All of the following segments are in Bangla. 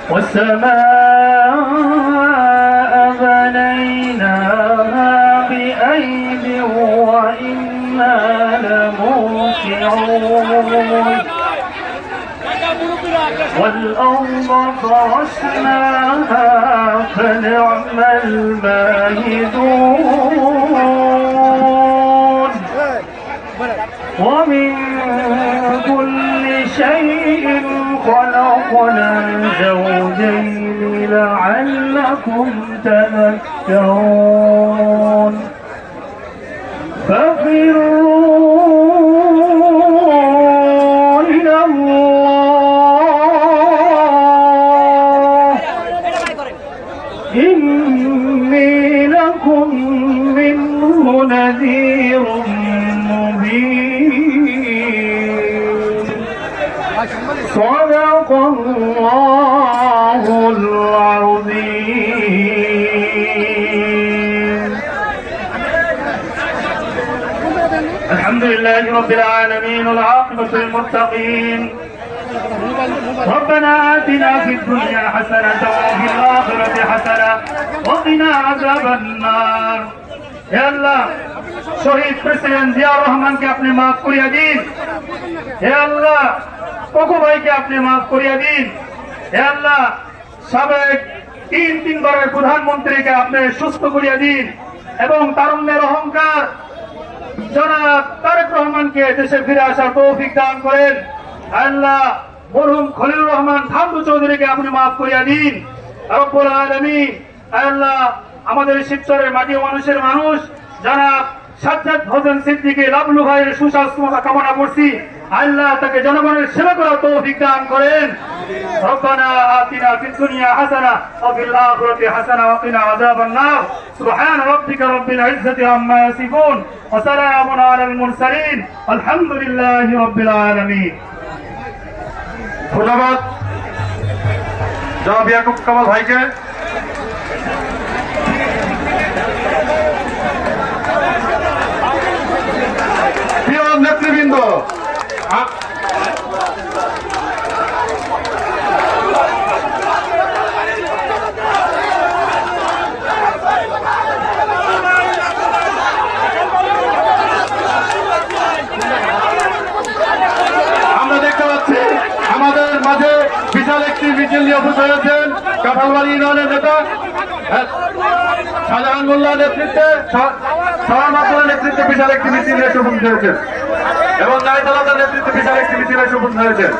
والسماء بنيناها بأيد وإنا لموسعون والأرض فرشناها فنعم الماهدون ومن كل شيء خلقنا زوجين لعلكم تذكرون ففروا إلى الله إني لكم منه نذير صدق الله العظيم. الحمد لله رب العالمين والعاقبة للمتقين. ربنا آتنا في الدنيا حسنة وفي الآخرة حسنة وقنا عذاب النار. يا الله শহীদ প্রেসিডেন্ট জিয়াউর রহমানকে আপনি মাফ করিয়া দিন। হে আল্লাহ কোকো ভাইকে আপনি মাফ করিয়া দিন। হে আল্লাহ সাবেক তিনবারের প্রধানমন্ত্রীকে আপনি সুস্থ করিয়া দিন এবং তারুণ্যের অহংকার জনাব তারেক রহমানকে দেশে ফিরে আসার তৌফিক দান করেন। আল্লাহ মরহুম খলিলুর রহমান থামদু চৌধুরীকে আপনি মাফ করিয়া দিন। রব্বুল আলামিন আল্লাহ আমাদের শিবচরের মাটি মানুষের মানুষ জনাব সাজ্জাদ হোসেন সিদ্দিকী লাবলু ভাইয়ের সুস্বাস্থ্য কামনা করছি। আল্লাহ তাকে জনগণের সেবা করার তৌফিক দান করেন। রব্বানা আতিনা ফিদ দুনিয়া হাসানা ওয়া ফিল আখিরাতি হাসানা ওয়া কিনা আযাবান নার। সুবহান রাব্বিকা রাব্বিল ইজ্জাতি আম্মা ইয়াসিফুন ওয়া সালামুন আলাল মুরসালিন আলহামদুলিল্লাহি রাব্বিল আলামিন। ধন্যবাদ জনাব ইয়াকুব কামাল ভাইকে। প্রিয় নেতৃবৃন্দ, আমরা দেখতে পাচ্ছি আমাদের মাঝে বিশাল একটি মিছিল নিয়ে উপস্থিত হয়েছেন কাঁঠালবাড়ি ইউনিয়নের নেতা শাহজাহান মোল্লার নেতৃত্বে নেতৃত্বে বিশাল একটি মিছিল নিয়ে উপস্থিত হয়েছেন এবং নাইতালাদার নেতৃত্বে বিশাল একটি মিছিল এসে উপস্থিত হয়েছেন।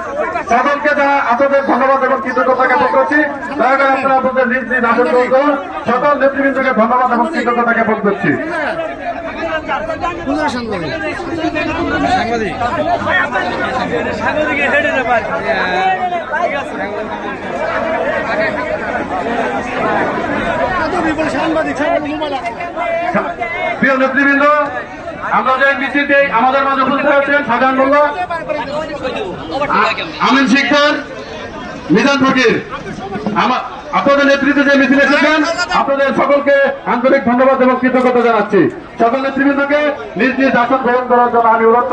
সকলকে আপনাদের ধন্যবাদ এবং কৃতজ্ঞতা জ্ঞাপন করছি। দয়া করে আপনারা আপনাদের নিজ নিজ আসন গ্রহণ করুন। সকল নেতৃবৃন্দকে ধন্যবাদ এবং কৃতজ্ঞতা জ্ঞাপন করছি। প্রিয় নেতৃবৃন্দ, আমরা যে মিছিলটি আমাদের মাঝে উপস্থিত হয়েছেন শাহজাহান মোল্লা, আমিন শিকদার, মিজান ফকির, আপনাদের নেতৃত্বে যে মিছিল এসেছেন আপনাদের সকলকে আন্তরিক ধন্যবাদ এবং কৃতজ্ঞতা জানাচ্ছি। সকল নেতৃবৃন্দকে নিজ নিজ আসন গ্রহণ করার জন্য আমি অনুরোধ